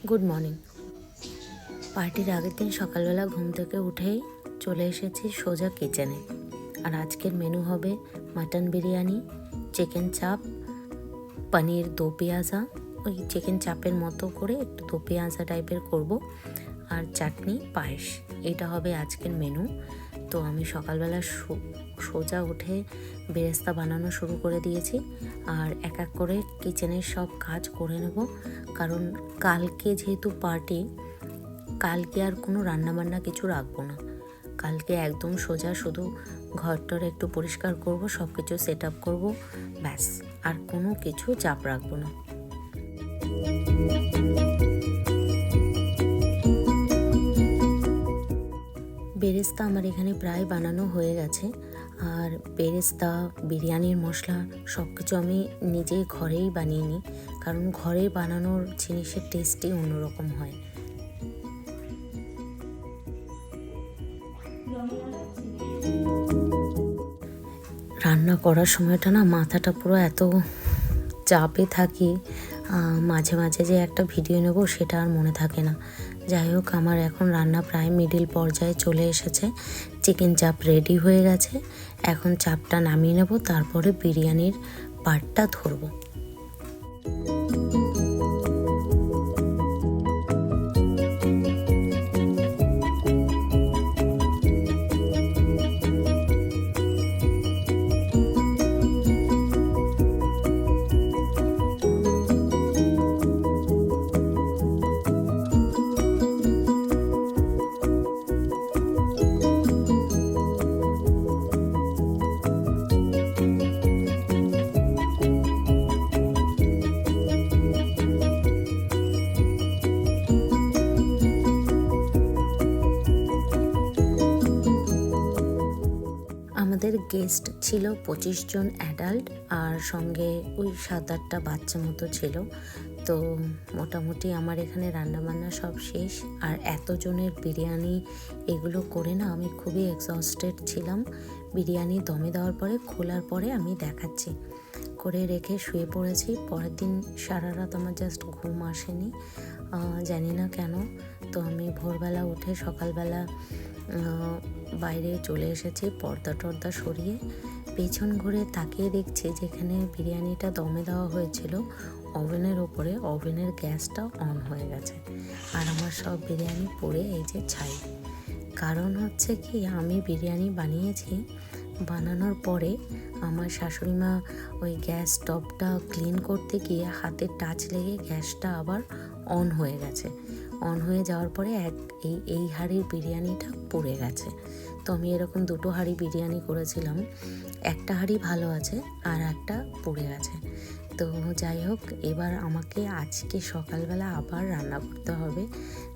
Good morning. পার্টির আগের দিন সকালবেলা ঘুম থেকে উঠেই চলে এসেছি সোজা কিচেনে। আর আজকের মেনু হবে মাটন বিরিয়ানি, চিকেন চাপ, পনির দো পেঁয়াজা, ওই চিকেন চাপের মতো করে একটু দো পেঁয়াজা টাইপের করব, আর চাটনি, পায়েস। এটা হবে আজকের মেনু। তো আমি সকালবেলা সোজা উঠে বেরেস্তা বানানো শুরু করে দিয়েছি, আর এক এক করে কিচেনের সব কাজ করে নেব। কারণ কালকে যেহেতু পার্টি, কালকে আর কোনো রান্নাবান্না কিছু রাখবো না। কালকে একদম সোজা শুধু ঘরটার একটু পরিষ্কার করব, সব কিছু সেট আপ করবো, ব্যাস। আর কোনো কিছু চাপ রাখবো না। বেরেস্তা আমার এখানে প্রায় বানানো হয়ে গেছে। আর বেরেস্তা, বিরিয়ানির মশলা সব কিছু আমি নিজে ঘরেই বানিয়ে নিই, কারণ ঘরে বানানোর জিনিসের টেস্টই অন্যরকম হয়। রান্না করার সময়টা না মাথাটা পুরো এত চাপে থাকি, মাঝে মাঝে যে একটা ভিডিও নেব সেটা আর মনে থাকে না। যাই হোক, আমার এখন রান্না প্রায় মিডিল পর্যায়ে চলে এসেছে। চিকেন চাপ রেডি হয়ে গেছে। এখন চাপটা নামিয়ে নেব, তারপরে বিরিয়ানির পার্টটা ধরবো। আমাদের গেস্ট ছিল 25 জন অ্যাডাল্ট, আর সঙ্গে ওই 7-8টা বাচ্চা মতো ছিল। তো মোটামুটি আমার এখানে রান্নাবান্না সব শেষ। আর এতজনের বিরিয়ানি এগুলো করে না আমি খুবই এক্সস্টেড ছিলাম। বিরিয়ানি দমে দেওয়ার পরে, খোলার পরে আমি দেখাচ্ছি, করে রেখে শুয়ে পড়েছি। পরের দিন সারা রাত আমার জাস্ট ঘুম আসেনি, জানি না কেন। তো আমি ভোরবেলা উঠে সকালবেলা বাইরে চলে এসেছি, পর্দা টর্দা সরিয়ে পেছন ঘুরে তাকিয়ে দেখছি যেখানে বিরিয়ানিটা দমে দেওয়া হয়েছিল ওভেনের ওপরে, ওভেনের গ্যাসটা অন হয়ে গেছে। আর আমার সব বিরিয়ানি পুড়ে এই যে ছাই। কারণ হচ্ছে কি, আমি বিরিয়ানি বানিয়েছি, বানানোর পরে আমার শাশুড়ি মা ওই গ্যাস স্টোভটা ক্লিন করতে গিয়ে হাতে টাচ লেগে গ্যাসটা আবার অন হয়ে গেছে। অন হয়ে যাওয়ার পরে এই হাঁড়ির বিরিয়ানিটা পুড়ে গেছে। তো আমি এরকম 2টো হাঁড়ি বিরিয়ানি করেছিলাম, একটা হাঁড়ি ভালো আছে আর একটা পুড়ে গেছে। তো যাই হোক, এবার আমাকে আজকে সকালবেলা আবার রান্না করতে হবে।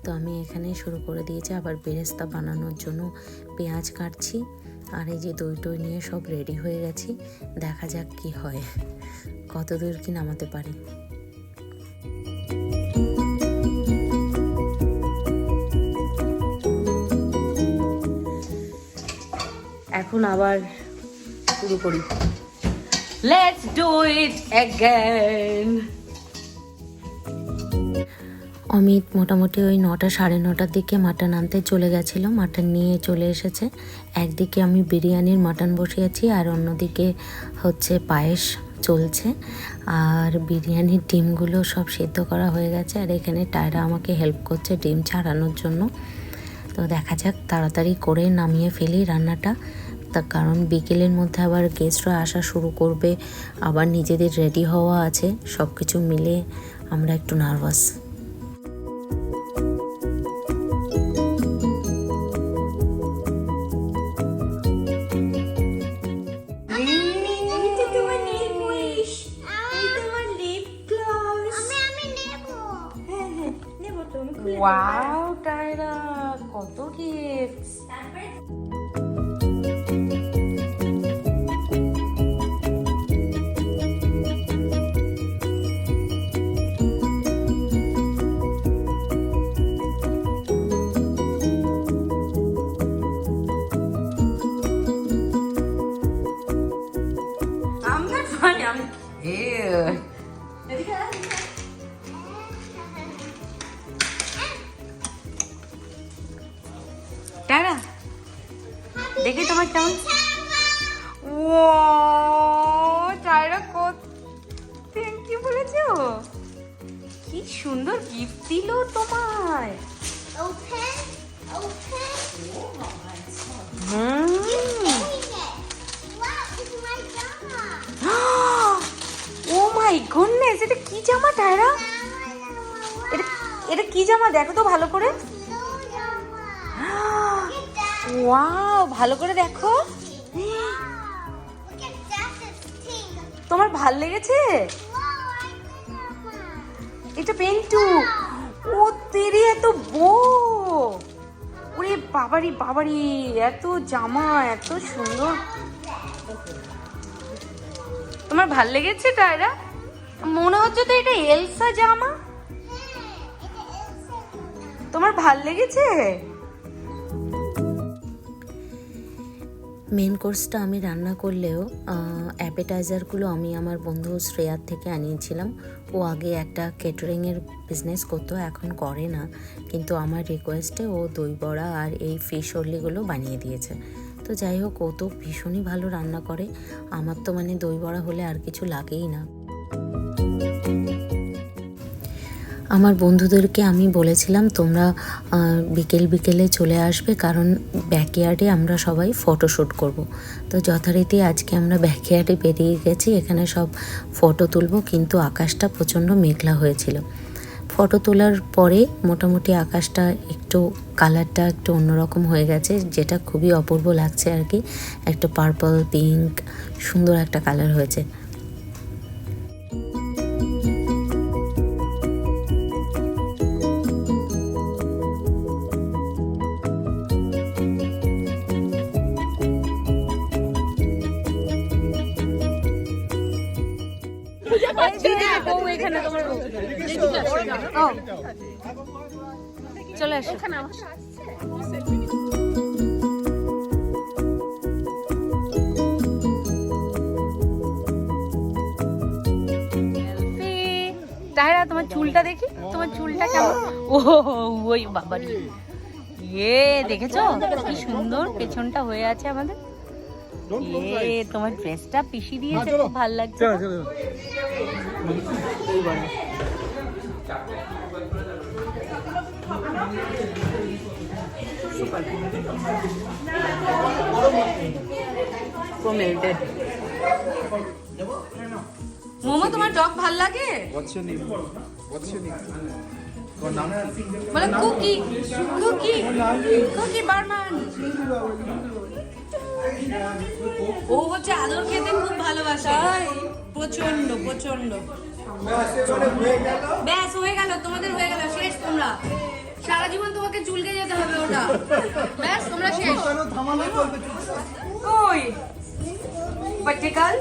তো আমি এখানে শুরু করে দিয়েছি আবার বেরেস্তা বানানোর জন্য পেঁয়াজ কাটছি। আর এই যে দই নিয়ে সব রেডি হয়ে গেছি। দেখা যাক কি হয়, কত দূর কি নামাতে পারি। এখন আবার শুরু করি। Let's do it again. Amit মোটামুটি ওই 9টা সাড়ে 9টার দিকে মাটন আনতে চলে গেছিলো, মাটন নিয়ে চলে এসেছে। একদিকে আমি বিরিয়ানির মাটন বসিয়েছি, আর অন্যদিকে হচ্ছে পায়েস চলছে। আর বিরিয়ানির ডিমগুলো সব সিদ্ধ করা হয়ে গেছে, আর এখানে টায়রা আমাকে হেল্প করছে ডিম ছাড়ানোর জন্য। তো দেখা যাক, তাড়াতাড়ি করে নামিয়ে ফেলি রান্নাটা। তার কারণ বিকেলের মধ্যে আবার গেস্টরা আসা শুরু করবে, আবার নিজেদের রেডি হওয়া আছে। সব কিছু মিলে আমরা একটু নার্ভাস। ওয়াও টায়রা, কত gifts! I'm not funny, I'm cute. Wow, Tyra, কত gifts! Ew. এখন আবার শুরু করি। টায়রা দেখি তোমার কেমন। ও টায়রা কত থ্যাংক ইউ বলেছো, কি সুন্দর গিফট দিল তোমায়। ও মাই গুডনেস, এটা কি জামা টায়রা? এটা কি জামা দেখো তো ভালো করে। ওয়াও, ভালো করে দেখো। তোমার ভাল লেগেছে? এটা পেন্টু। ও তেরি এত বো, ওরে বাবারি বাবারি, এত জামা এত সুন্দর। তোমার ভাল লেগেছে টায়রা? মনে হচ্ছে তো এটা এলসা জামা। তোমার ভাল লেগেছে? মেন কোর্সটা আমি রান্না করলেও অ্যাপেটাইজারগুলো আমি আমার বন্ধু শ্রেয়ার থেকে আনিয়েছিলাম। ও আগে একটা কেটারিংয়ের বিজনেস করতো, এখন করে না, কিন্তু আমার রিকোয়েস্টে ও দই বড়া আর এই ফিশ অর্লিগুলো বানিয়ে দিয়েছে। তো যাই হোক, ও তো ভীষণই ভালো রান্না করে। আমার তো মানে দই বড়া হলে আর কিছু লাগেই না। আমার বন্ধুদেরকে আমি বলেছিলাম তোমরা বিকেলে চলে আসবে, কারণ ব্যাকইয়ার্ডে আমরা সবাই ফটোশ্যুট করব। তো যথারীতি আজকে আমরা ব্যাকইয়ার্ডে বেরিয়ে গেছি, এখানে সব ফটো তুলব, কিন্তু আকাশটা প্রচণ্ড মেঘলা হয়েছিল। ফটো তোলার পরে মোটামুটি আকাশটা একটু কালারটা একটু অন্যরকম হয়ে গেছে, যেটা খুবই অপূর্ব লাগছে আর কি। একটা পার্পল পিঙ্ক সুন্দর একটা কালার হয়েছে। চলে আসো। টায়রা তোমার চুলটা দেখি, তোমার চুলটা কেমন? ও ওই বাবারি, দেখেছো কি সুন্দর পেছনটা হয়ে আছে আমাদের। তোমার ড্রেসটা পিসি দিয়েছে, খুব ভালো লাগছে। মোমো, তোমার ডগ ভাল লাগে? বলে কুকি কুকি কুকি বারমান। ও হচ্ছে আদর খেতে খুব ভালোবাসে, প্রচন্ড প্রচন্ড। ব্যাস হয়ে গেল, তোমাদের হয়ে গেল, শেষ। তোমরা সারা জীবন তোমাকে চুলকে যেতে হবে ওটা, ব্যাস তোমরা শেষ। ওই পটিকাল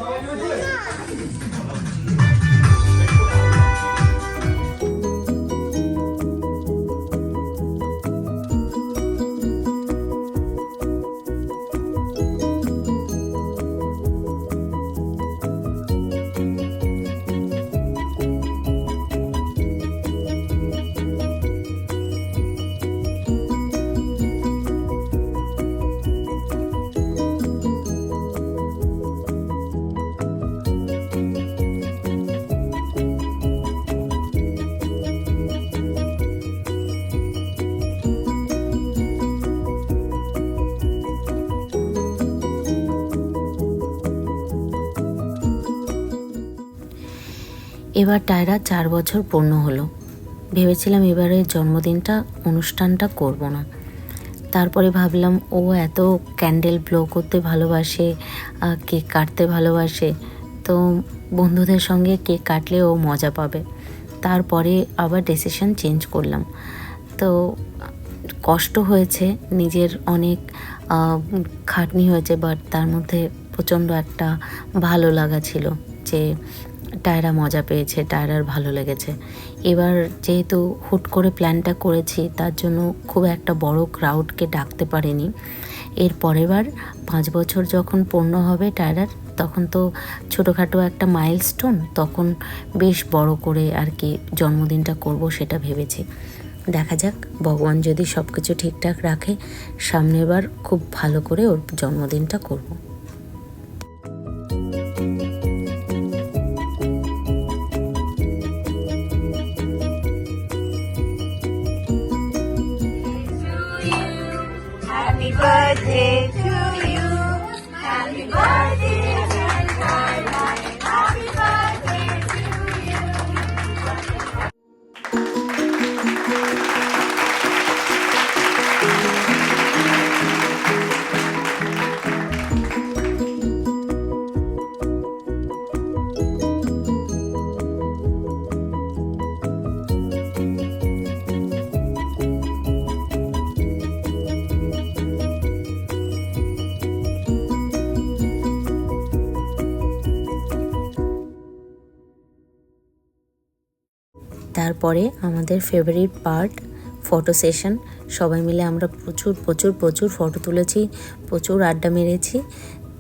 এবার টায়রা 4 বছর পূর্ণ হলো। ভেবেছিলাম এবারে জন্মদিনটা অনুষ্ঠানটা করব না, তারপরে ভাবলাম ও এত ক্যান্ডেল ব্লো করতে ভালোবাসে, কেক কাটতে ভালোবাসে, তো বন্ধুদের সঙ্গে কেক কাটলে ও মজা পাবে। তারপরে আবার ডিসিশন চেঞ্জ করলাম। তো কষ্ট হয়েছে, নিজের অনেক খাটনি হয়েছে, বাট তার মধ্যে প্রচণ্ড একটা ভালো লাগা ছিল যে টায়রা মজা পেয়েছে, টায়রার ভালো লেগেছে। এবার যেহেতু হুট করে প্ল্যানটা করেছি, তার জন্য খুব একটা বড় ক্রাউডকে ডাকতে পারিনি। এর পরের বার 5 বছর যখন পূর্ণ হবে টায়রার, তখন তো ছোটোখাটো একটা মাইলস্টোন, তখন বেশ বড় করে আর কি জন্মদিনটা করব সেটা ভেবেছি। দেখা যাক, ভগবান যদি সব কিছু ঠিকঠাক রাখে সামনের বার খুব ভালো করে ওর জন্মদিনটা করব। Happy birthday to you. Happy birthday, happy birthday to you. তারপরে আমাদের ফেভারিট পার্ট, ফটো সেশন। সবাই মিলে আমরা প্রচুর ফটো তুলেছি, প্রচুর আড্ডা মেরেছি।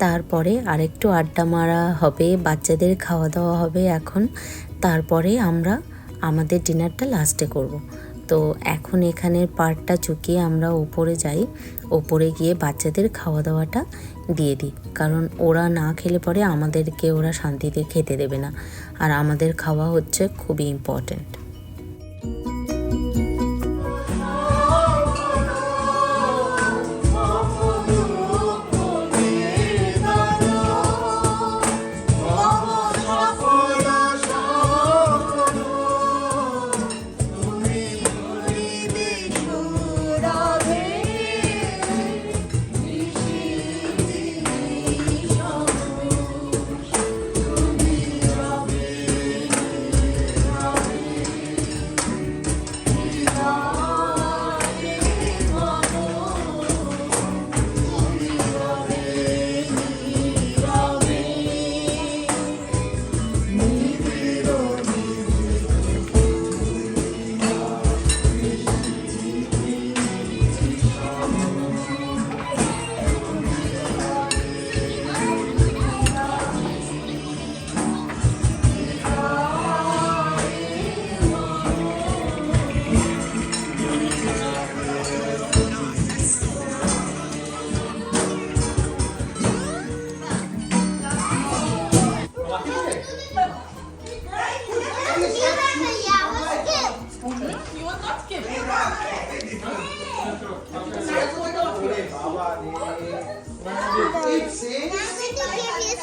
তারপরে আরেকটু আড্ডা মারা হবে, বাচ্চাদের খাওয়া দাওয়া হবে এখন। তারপরে আমরা আমাদের ডিনারটা লাস্টে করব। তো এখন এখানের পার্টটা চুকিয়ে আমরা ওপরে যাই, ওপরে গিয়ে বাচ্চাদের খাওয়া দাওয়াটা দিয়ে দিই, কারণ ওরা না খেলে পরে আমাদেরকে ওরা শান্তিতে খেতে দেবে না, আর আমাদের খাওয়া হচ্ছে খুবই ইম্পর্ট্যান্ট।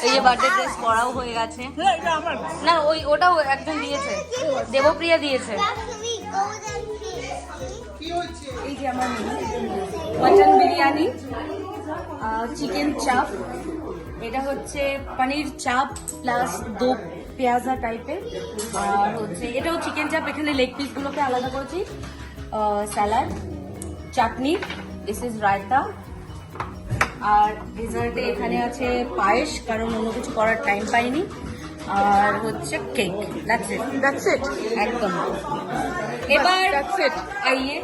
এই যে বার্থডে ড্রেস পরাও হয়ে গেছে না, ওটাও একজন দিয়েছে, দেবপ্রিয়া দিয়েছে। এই যে আমার মটন বিরিয়ানি, চিকেন চাপ, এটা হচ্ছে পনির চাপ প্লাস দো পেঁয়াজা টাইপের, আর হচ্ছে এটাও চিকেন চাপ, এখানে লেগ পিসগুলোকে আলাদা করেছি, স্যালাড, চাটনি, দিস ইজ রায়তা, আর ডেজার্টে এখানে আছে পায়েস, কারণ অন্য কিছু করার টাইম পাইনি, আর হচ্ছে কেক। দ্যাটস ইট একদম। এবার আইয়ে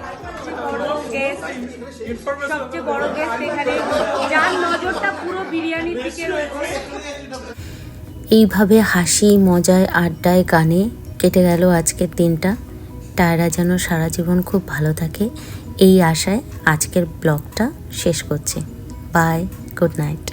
সবচেয়ে বড় গেস্ট এখানে, যার নজরটা পুরো বিরিয়ানির দিকে রয়েছে। এইভাবে হাসি মজায় আড্ডায় গানে কেটে গেল আজকের দিনটা। টায়রা যেন সারা জীবন খুব ভালো থাকে, এই আশায় আজকের ব্লগটা শেষ করছি। Bye, good night.